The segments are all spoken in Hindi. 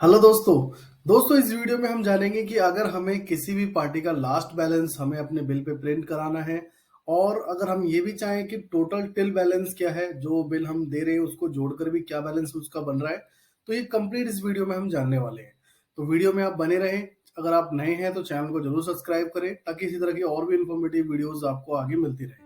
हेलो दोस्तों। इस वीडियो में हम जानेंगे कि अगर हमें किसी भी पार्टी का लास्ट बैलेंस हमें अपने बिल पे प्रिंट कराना है और अगर हम ये भी चाहें कि टोटल टिल बैलेंस क्या है, जो बिल हम दे रहे हैं उसको जोड़कर भी क्या बैलेंस उसका बन रहा है, तो ये कंप्लीट इस वीडियो में हम जानने वाले हैं। तो वीडियो में आप बने रहें। अगर आप नए हैं तो चैनल को जरूर सब्सक्राइब करें ताकि इसी तरह की और भी इंफॉर्मेटिव वीडियोज आपको आगे मिलती रहे।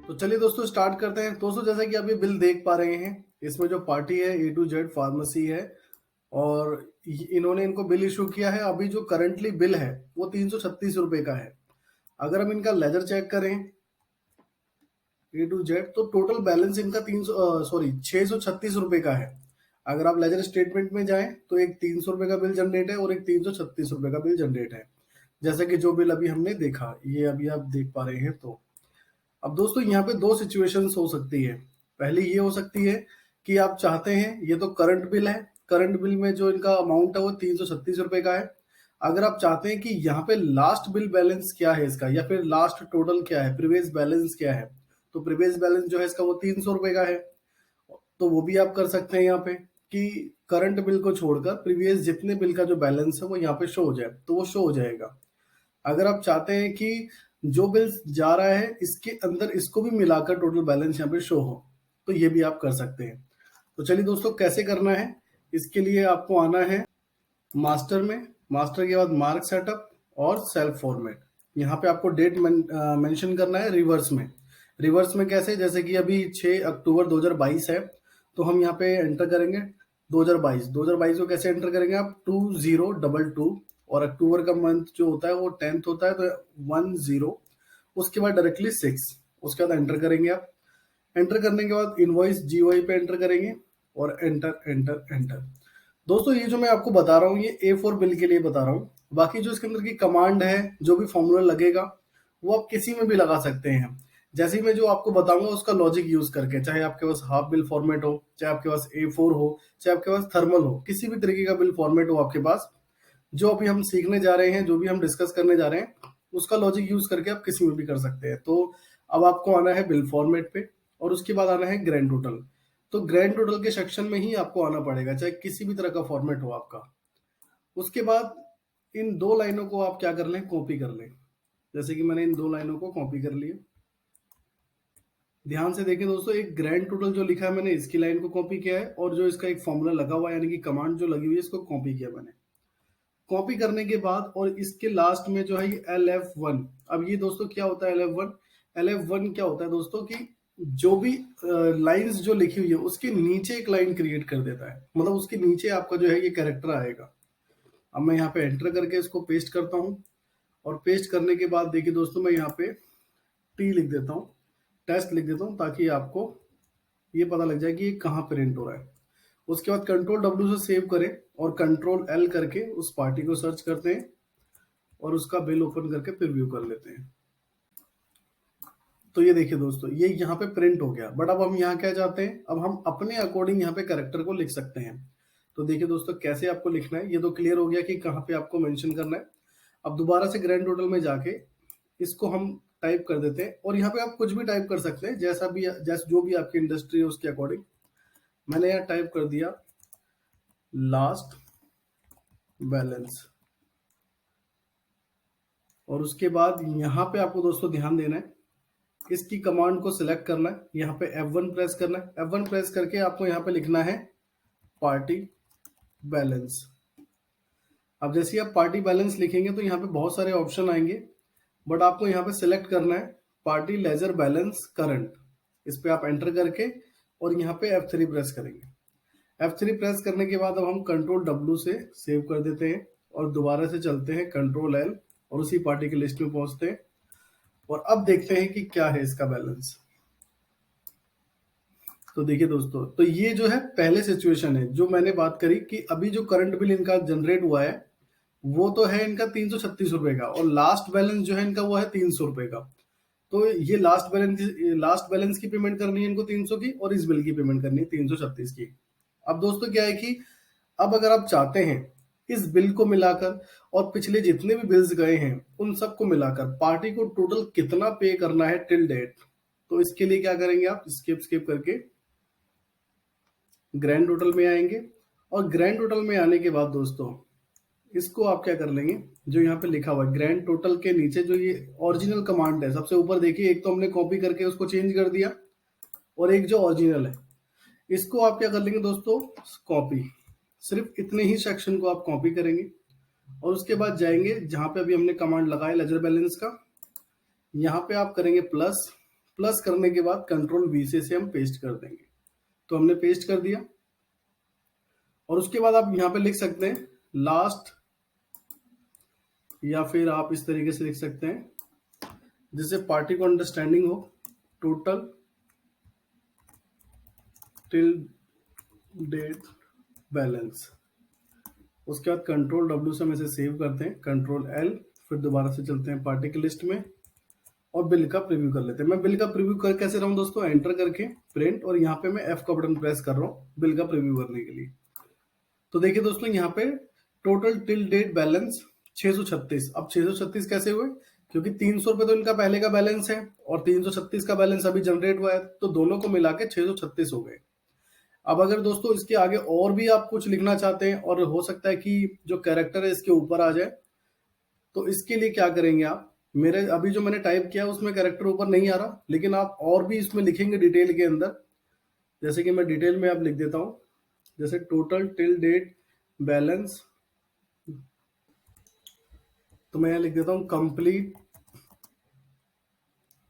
तो चलिए दोस्तों स्टार्ट करते हैं। दोस्तों जैसा कि आप ये बिल देख पा रहे हैं, इसमें जो पार्टी है A to Z फार्मेसी है और इन्होंने इनको बिल इशू किया है। अभी जो करंटली बिल है वो 336 रुपए का है। अगर हम इनका लेजर चेक करें A to Z तो टोटल बैलेंस इनका 636 रुपए का है। अगर आप लेजर स्टेटमेंट में जाएं तो एक 300 रुपए का बिल जनरेट है और एक 336 रुपए का बिल जनरेट है, जैसा कि जो बिल अभी हमने देखा ये अभी आप देख पा रहे हैं। तो अब दोस्तों यहाँ पे दो सिचुएशंस हो सकती है। पहली ये हो सकती है कि आप चाहते हैं, ये तो करंट बिल है, करंट बिल में जो इनका अमाउंट है वो 336 रुपए का है। अगर आप चाहते हैं कि यहाँ पे लास्ट बिल बैलेंस क्या है इसका या फिर लास्ट टोटल क्या है, प्रीवियस बैलेंस क्या है, तो प्रीवियस बैलेंस जो है इसका वो 300 रुपए का है। तो वो भी आप कर सकते हैं यहाँ पे कि करंट बिल को छोड़कर प्रीवियस जितने बिल का जो बैलेंस है वो यहाँ पे शो हो जाए, तो वो शो हो जाएगा। अगर आप चाहते हैं कि जो बिल जा रहा है इसके अंदर इसको भी मिलाकर टोटल बैलेंस यहाँ पे शो हो, तो ये भी आप कर सकते हैं। तो चलिए दोस्तों कैसे करना है, इसके लिए आपको आना है मास्टर में। मास्टर के बाद मार्क सेटअप और सेल्फ फॉर्मेट। यहाँ पे आपको डेट मेंशन करना है रिवर्स में। रिवर्स में कैसे, जैसे कि अभी 6 अक्टूबर 2022 है, तो हम यहाँ पे एंटर करेंगे 2022। 2022 को कैसे एंटर करेंगे आप, 2022 और अक्टूबर का मंथ जो होता है वो 10th होता है, तो 10, उसके बाद डायरेक्टली 6, उसके बाद एंटर करेंगे आप। एंटर करने के बाद इनवॉइस जीओआई पे एंटर करेंगे और एंटर एंटर एंटर। दोस्तों ये जो मैं आपको बता रहा हूँ ये A4 बिल के लिए बता रहा हूँ। बाकी जो इसके अंदर की कमांड है, जो भी फॉर्मूला लगेगा वो आप किसी में भी लगा सकते हैं। जैसे ही मैं जो आपको बताऊंगा उसका लॉजिक यूज करके, चाहे आपके पास हाफ बिल फॉर्मेट हो, चाहे आपके पास A4 हो, चाहे आपके पास थर्मल हो, किसी भी तरीके का बिल फॉर्मेट हो आपके पास, जो अभी हम सीखने जा रहे हैं, जो भी हम डिस्कस करने जा रहे हैं, उसका लॉजिक यूज करके आप किसी में भी कर सकते हैं। तो अब आपको आना है बिल फॉर्मेट पे और उसके बाद आना है ग्रैंड टोटल। तो ग्रैंड टोटल के सेक्शन में ही आपको आना पड़ेगा, चाहे किसी भी तरह का फॉर्मेट हो आपका। उसके बाद इन दो लाइनों को आप क्या कर लें, कॉपी कर लें। जैसे कि मैंने इन दो लाइनों को कॉपी कर लिया। ध्यान से देखें दोस्तों, एक ग्रैंड टोटल जो लिखा है मैंने इसकी लाइन को कॉपी किया है और जो इसका एक फॉर्मूला लगा हुआ है यानी कि कमांड जो लगी हुई है इसको कॉपी किया मैंने। कॉपी करने के बाद और इसके लास्ट में जो है ये LF1। अब ये दोस्तों क्या होता है LF1? LF1 क्या होता है दोस्तों कि जो भी लाइंस जो लिखी हुई है उसके नीचे एक लाइन क्रिएट कर देता है, मतलब उसके नीचे आपका जो है ये कैरेक्टर आएगा। अब मैं यहाँ पे एंटर करके इसको पेस्ट करता हूँ और पेस्ट करने के बाद देखिए दोस्तों मैं यहाँ पे टी लिख देता हूँ, टेस्ट लिख देता हूँ, ताकि आपको ये पता लग जाए कि ये कहाँ प्रिंट हो रहा है। उसके बाद Ctrl W से सेव करें और Ctrl L करके उस पार्टी को सर्च करते हैं और उसका बिल ओपन करके प्रीव्यू कर लेते हैं। तो ये देखिए दोस्तों ये यहाँ पे प्रिंट हो गया। बट अब हम यहाँ क्या चाहते हैं, अब हम अपने अकॉर्डिंग यहाँ पे कैरेक्टर को लिख सकते हैं। तो देखिए दोस्तों कैसे आपको लिखना है, ये तो क्लियर हो गया कि कहाँ पे आपको मेंशन करना है। अब दोबारा से ग्रैंड टोटल में जाके इसको हम टाइप कर देते हैं और यहाँ पे आप कुछ भी टाइप कर सकते हैं, जैसा भी जैसे जो भी आपकी इंडस्ट्री है उसके अकॉर्डिंग। मैंने यहाँ टाइप कर दिया लास्ट बैलेंस और उसके बाद यहाँ पे आपको दोस्तों ध्यान देना है, इसकी कमांड को सिलेक्ट करना है, यहाँ पे F1 प्रेस करना है। F1 प्रेस करके आपको यहाँ पे लिखना है पार्टी बैलेंस। अब जैसे ही आप पार्टी बैलेंस लिखेंगे तो यहाँ पे बहुत सारे ऑप्शन आएंगे, बट आपको यहाँ पे सिलेक्ट करना है पार्टी लेजर बैलेंस करंट। इस पे आप एंटर करके और यहाँ पे F3 प्रेस करेंगे। F3 प्रेस करने के बाद अब हम Ctrl W से सेव कर देते हैं और दोबारा से चलते हैं Ctrl L और उसी पार्टी की लिस्ट में पहुंचते हैं और अब देखते हैं कि क्या है इसका बैलेंस। तो देखिए दोस्तों, तो ये जो है पहले सिचुएशन है जो मैंने बात करी कि अभी जो करंट बिल इनका जनरेट हुआ है वो तो है इनका 336 रुपए का और लास्ट बैलेंस जो है इनका वो है 300 रुपए का। तो ये लास्ट बैलेंस की पेमेंट करनी है इनको 300 की और इस बिल की पेमेंट करनी है 336 की। अब दोस्तों क्या है कि अब अगर आप चाहते हैं इस बिल को मिलाकर और पिछले जितने भी बिल्स गए हैं उन सबको मिलाकर पार्टी को टोटल कितना पे करना है टिल डेट, तो इसके लिए क्या करेंगे आप स्किप स्किप करके ग्रैंड टोटल में आएंगे और ग्रैंड टोटल में आने के बाद दोस्तों इसको आप क्या कर लेंगे, जो यहाँ पे लिखा हुआ है ग्रैंड टोटल के नीचे जो ये ओरिजिनल कमांड है सबसे ऊपर देखिए, एक तो हमने कॉपी करके उसको चेंज कर दिया और एक जो ओरिजिनल है इसको आप क्या कर लेंगे दोस्तों, कॉपी। सिर्फ इतने ही सेक्शन को आप कॉपी करेंगे और उसके बाद जाएंगे जहां पे अभी हमने कमांड लगाया लेजर बैलेंस का, यहाँ पे आप करेंगे प्लस। प्लस करने के बाद कंट्रोल वी से हम पेस्ट कर देंगे। तो हमने पेस्ट कर दिया और उसके बाद आप यहाँ पे लिख सकते हैं लास्ट, या फिर आप इस तरीके से लिख सकते हैं जिससे पार्टी को अंडरस्टैंडिंग हो, टोटल टिल डेट बैलेंस। उसके बाद कंट्रोल डब्ल्यू से हम इसे सेव करते हैं, कंट्रोल एल, फिर दोबारा से चलते हैं पार्टी की लिस्ट में और बिल का प्रीव्यू कर लेते हैं। मैं बिल का प्रीव्यू कर कैसे रहा हूं दोस्तों, एंटर करके प्रिंट, और यहाँ पे मैं एफ का बटन प्रेस कर रहा हूँ बिल का प्रीव्यू करने के लिए। तो देखिए दोस्तों यहाँ पे टोटल टिल डेट बैलेंस 636। अब 636 कैसे हुए, क्योंकि 300 रुपए तो इनका पहले का बैलेंस है और 336 का बैलेंस अभी जनरेट हुआ है, तो दोनों को मिला के 636 हो गए। अब अगर दोस्तों इसके आगे और भी आप कुछ लिखना चाहते हैं और हो सकता है कि जो कैरेक्टर है इसके ऊपर आ जाए, तो इसके लिए क्या करेंगे आप, मेरे अभी जो मैंने टाइप किया उसमें कैरेक्टर ऊपर नहीं आ रहा, लेकिन आप और भी इसमें लिखेंगे डिटेल के अंदर, जैसे कि मैं डिटेल में आप लिख देता हूं, जैसे टोटल टिल डेट बैलेंस, तो मैं यहां लिख देता हूं complete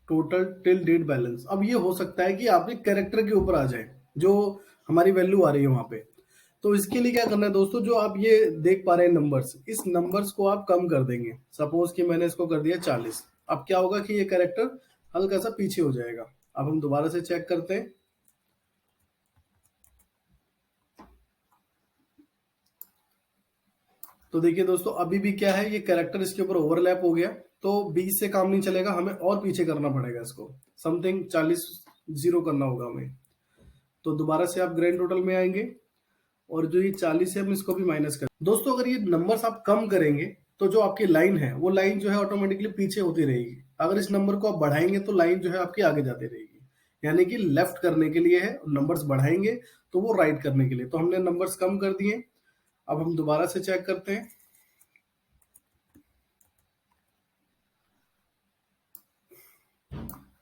total till date balance. अब ये हो सकता है कि आपके कैरेक्टर के ऊपर आ जाए जो हमारी वैल्यू आ रही है वहां पे। तो इसके लिए क्या करना है दोस्तों, जो आप ये देख पा रहे हैं नंबर्स, इस नंबर्स को आप कम कर देंगे। सपोज कि मैंने इसको कर दिया 40। अब क्या होगा कि ये कैरेक्टर हल्का सा पीछे हो जाएगा। अब हम दोबारा से चेक करते हैं, तो देखिए दोस्तों अभी भी क्या है, ये कैरेक्टर इसके ऊपर ओवरलैप हो गया, तो 20 से काम नहीं चलेगा, हमें और पीछे करना पड़ेगा इसको, समथिंग 40 जीरो करना होगा हमें। तो दोबारा से आप ग्रैंड टोटल में आएंगे और जो ये 40 है हम इसको भी माइनस कर। दोस्तों अगर ये नंबर्स आप कम करेंगे तो जो आपकी लाइन है वो लाइन जो है ऑटोमेटिकली पीछे होती रहेगी। अगर इस नंबर को आप बढ़ाएंगे तो लाइन जो है आपकी आगे जाती रहेगी, यानी कि लेफ्ट करने के लिए है, नंबर्स बढ़ाएंगे तो वो राइट करने के लिए। तो हमने नंबर्स कम कर दिए। अब हम दोबारा से चेक करते हैं,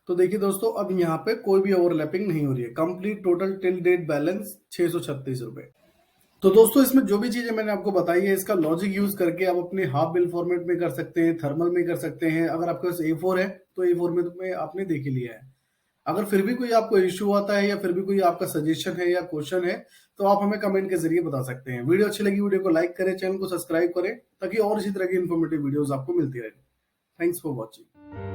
तो देखिए दोस्तों अब यहाँ पे कोई भी ओवरलैपिंग नहीं हो रही है। Complete total till date balance 636 रुपए। तो दोस्तों इसमें जो भी चीजें मैंने आपको बताई है इसका लॉजिक यूज करके आप अपने हाफ बिल फॉर्मेट में कर सकते हैं, थर्मल में कर सकते हैं। अगर आपके पास A4 है तो A4 में आपने देख ही लिया है। अगर फिर भी कोई आपको इश्यू आता है या फिर भी कोई आपका सजेशन है या क्वेश्चन है तो आप हमें कमेंट के जरिए बता सकते हैं। वीडियो अच्छी लगी वीडियो को लाइक करें, चैनल को सब्सक्राइब करें ताकि और इसी तरह की इन्फॉर्मेटिव वीडियोस आपको मिलती रहे। Thanks for watching.